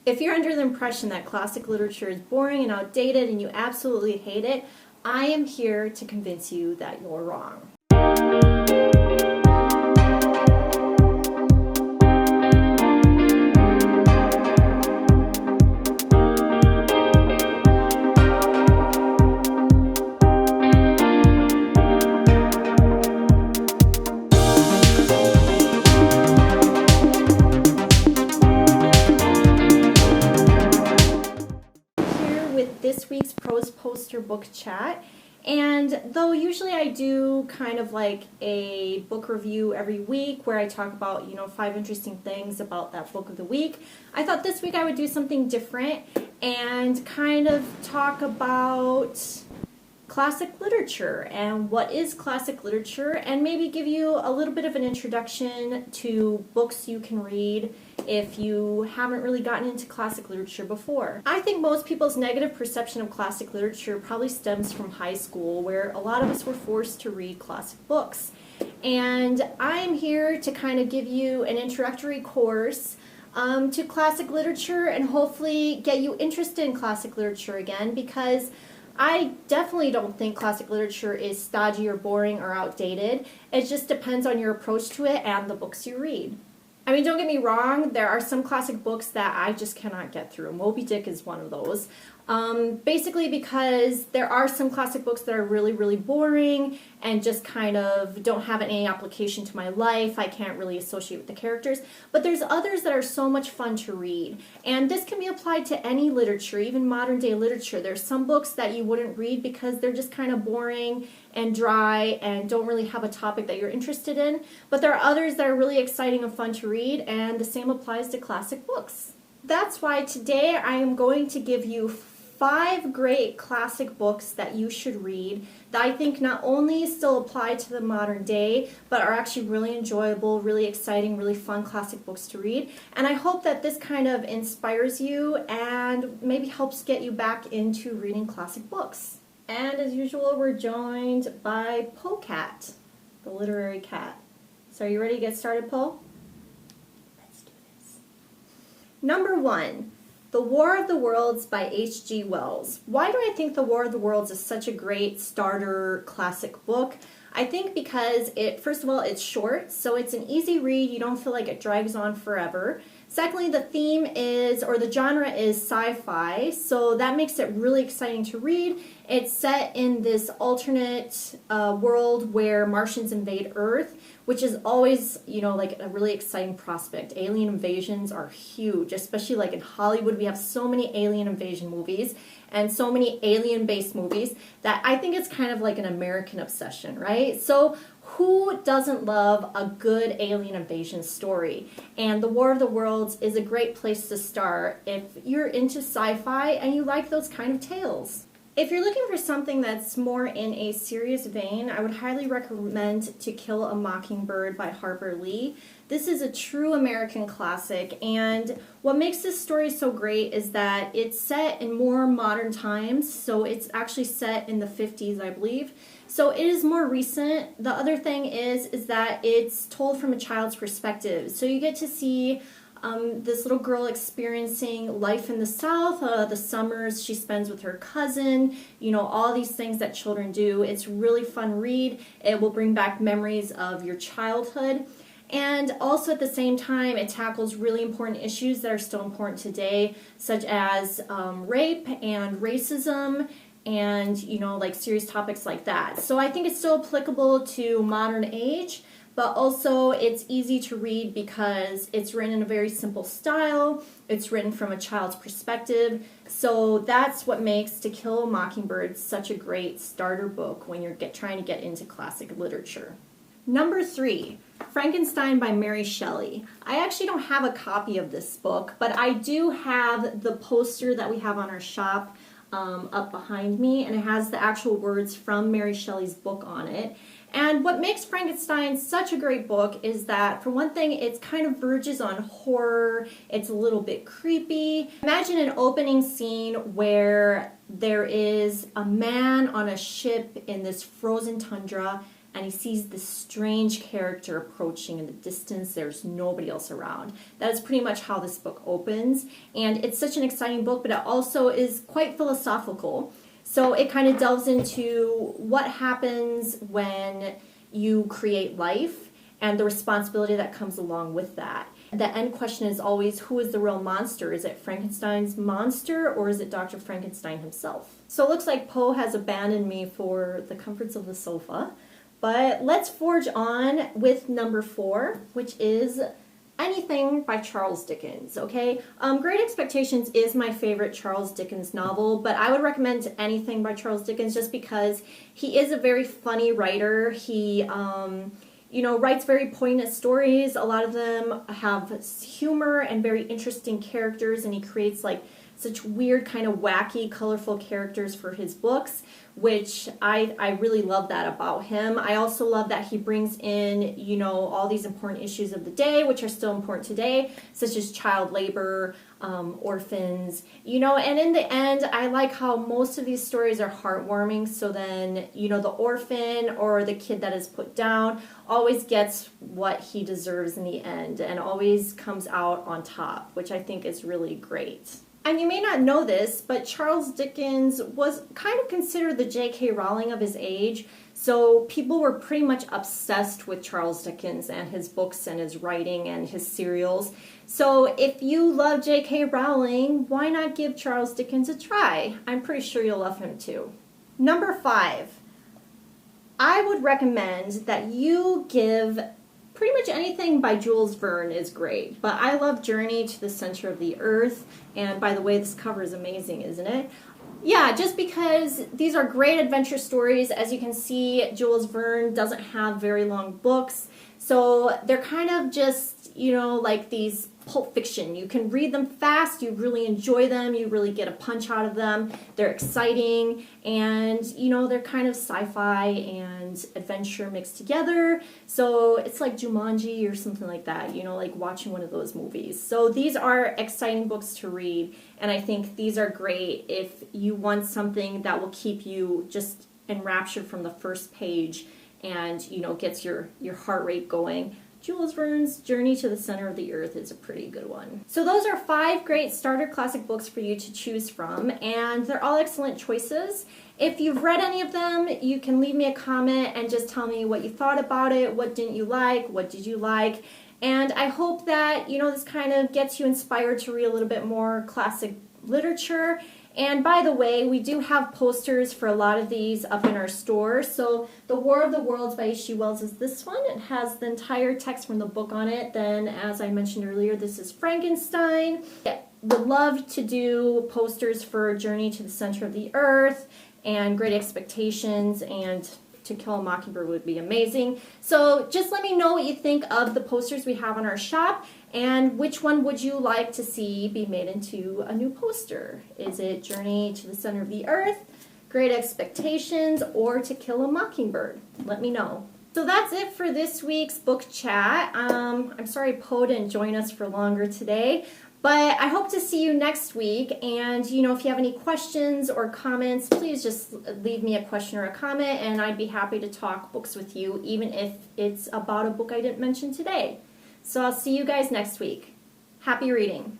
If you're under the impression that classic literature is boring and outdated and you absolutely hate it, I am here to convince you that you're wrong. This week's Prose Poster Book Chat, and though usually I do kind of like a book review every week where I talk about 5 interesting things about that book of the week, I thought this week I would do something different and kind of talk about classic literature and what is classic literature, and maybe give you a little bit of an introduction to books you can read if you haven't really gotten into classic literature before. I think most people's negative perception of classic literature probably stems from high school, where a lot of us were forced to read classic books. And I'm here to kind of give you an introductory course to classic literature and hopefully get you interested in classic literature again, because I definitely don't think classic literature is stodgy or boring or outdated. It just depends on your approach to it and the books you read. I mean, don't get me wrong, there are some classic books that I just cannot get through. Moby Dick is one of those. Basically because there are some classic books that are really, really boring and just kind of don't have any application to my life. I can't really associate with the characters. But there's others that are so much fun to read. And this can be applied to any literature, even modern day literature. There's some books that you wouldn't read because they're just kind of boring and dry and don't really have a topic that you're interested in. But there are others that are really exciting and fun to read, and the same applies to classic books. That's why today I am going to give you 5 great classic books that you should read that I think not only still apply to the modern day, but are actually really enjoyable, really exciting, really fun classic books to read. And I hope that this kind of inspires you and maybe helps get you back into reading classic books. And as usual, we're joined by Poecat, the literary cat. So are you ready to get started, Poe? Let's do this. Number 1. The War of the Worlds by H.G. Wells. Why do I think The War of the Worlds is such a great starter classic book? I think because first of all, it's short, so it's an easy read. You don't feel like it drags on forever. Secondly, the theme is, or the genre is sci-fi, so that makes it really exciting to read. It's set in this alternate world where Martians invade Earth, which is always, like a really exciting prospect. Alien invasions are huge, especially like in Hollywood. We have so many alien invasion movies and so many alien-based movies that I think it's kind of like an American obsession, right? So who doesn't love a good alien invasion story? And The War of the Worlds is a great place to start if you're into sci-fi and you like those kind of tales. If you're looking for something that's more in a serious vein, I would highly recommend To Kill a Mockingbird by Harper Lee. This is a true American classic, and what makes this story so great is that it's set in more modern times, so it's actually set in the 50s, I believe. So it is more recent. The other thing is that it's told from a child's perspective, so you get to see this little girl experiencing life in the South, the summers she spends with her cousin, all these things that children do. It's a really fun read. It will bring back memories of your childhood. And also at the same time, it tackles really important issues that are still important today, such as rape and racism and, like serious topics like that. So I think it's still applicable to modern age, but also it's easy to read because it's written in a very simple style. It's written from a child's perspective. So that's what makes To Kill a Mockingbird such a great starter book when you're trying to get into classic literature. Number 3, Frankenstein by Mary Shelley. I actually don't have a copy of this book, but I do have the poster that we have on our shop up behind me, and it has the actual words from Mary Shelley's book on it. And what makes Frankenstein such a great book is that, for one thing, it's kind of verges on horror. It's a little bit creepy. Imagine an opening scene where there is a man on a ship in this frozen tundra, and he sees this strange character approaching in the distance. There's nobody else around. That is pretty much how this book opens, and it's such an exciting book, but it also is quite philosophical. So it kind of delves into what happens when you create life and the responsibility that comes along with that. The end question is always, who is the real monster? Is it Frankenstein's monster, or is it Dr. Frankenstein himself? So it looks like Poe has abandoned me for the comforts of the sofa. But let's forge on with number 4, which is anything by Charles Dickens, okay? Great Expectations is my favorite Charles Dickens novel, but I would recommend anything by Charles Dickens just because he is a very funny writer. He writes very poignant stories. A lot of them have humor and very interesting characters, and he creates like such weird, kind of wacky, colorful characters for his books, which I really love that about him. I also love that he brings in, all these important issues of the day, which are still important today, such as child labor, orphans, and in the end, I like how most of these stories are heartwarming. So then, the orphan or the kid that is put down always gets what he deserves in the end and always comes out on top, which I think is really great. And you may not know this, but Charles Dickens was kind of considered the J.K. Rowling of his age. So people were pretty much obsessed with Charles Dickens and his books and his writing and his serials. So if you love J.K. Rowling, why not give Charles Dickens a try? I'm pretty sure you'll love him too. Number 5. I would recommend that you give pretty much anything by Jules Verne is great, but I love Journey to the Center of the Earth, and by the way, this cover is amazing, isn't it? Yeah, just because these are great adventure stories. As you can see, Jules Verne doesn't have very long books, so they're kind of just, like these Pulp Fiction. You can read them fast, you really enjoy them, you really get a punch out of them. They're exciting, and they're kind of sci-fi and adventure mixed together. So it's like Jumanji or something like that, like watching one of those movies. So these are exciting books to read, and I think these are great if you want something that will keep you just enraptured from the first page and gets your heart rate going. Jules Verne's Journey to the Center of the Earth is a pretty good one. So those are 5 great starter classic books for you to choose from, and they're all excellent choices. If you've read any of them, you can leave me a comment and just tell me what you thought about it, what didn't you like, what did you like, and I hope that, this kind of gets you inspired to read a little bit more classic literature. And by the way, we do have posters for a lot of these up in our store. So The War of the Worlds by H.G. Wells is this one. It has the entire text from the book on it. Then, as I mentioned earlier, this is Frankenstein. Would love to do posters for Journey to the Center of the Earth and Great Expectations, and To Kill a Mockingbird would be amazing. So just let me know what you think of the posters we have on our shop, and which one would you like to see be made into a new poster? Is it Journey to the Center of the Earth, Great Expectations, or To Kill a Mockingbird? Let me know. So that's it for this week's book chat. I'm sorry Poe didn't join us for longer today, but I hope to see you next week. And, if you have any questions or comments, please just leave me a question or a comment, and I'd be happy to talk books with you, even if it's about a book I didn't mention today. So I'll see you guys next week. Happy reading.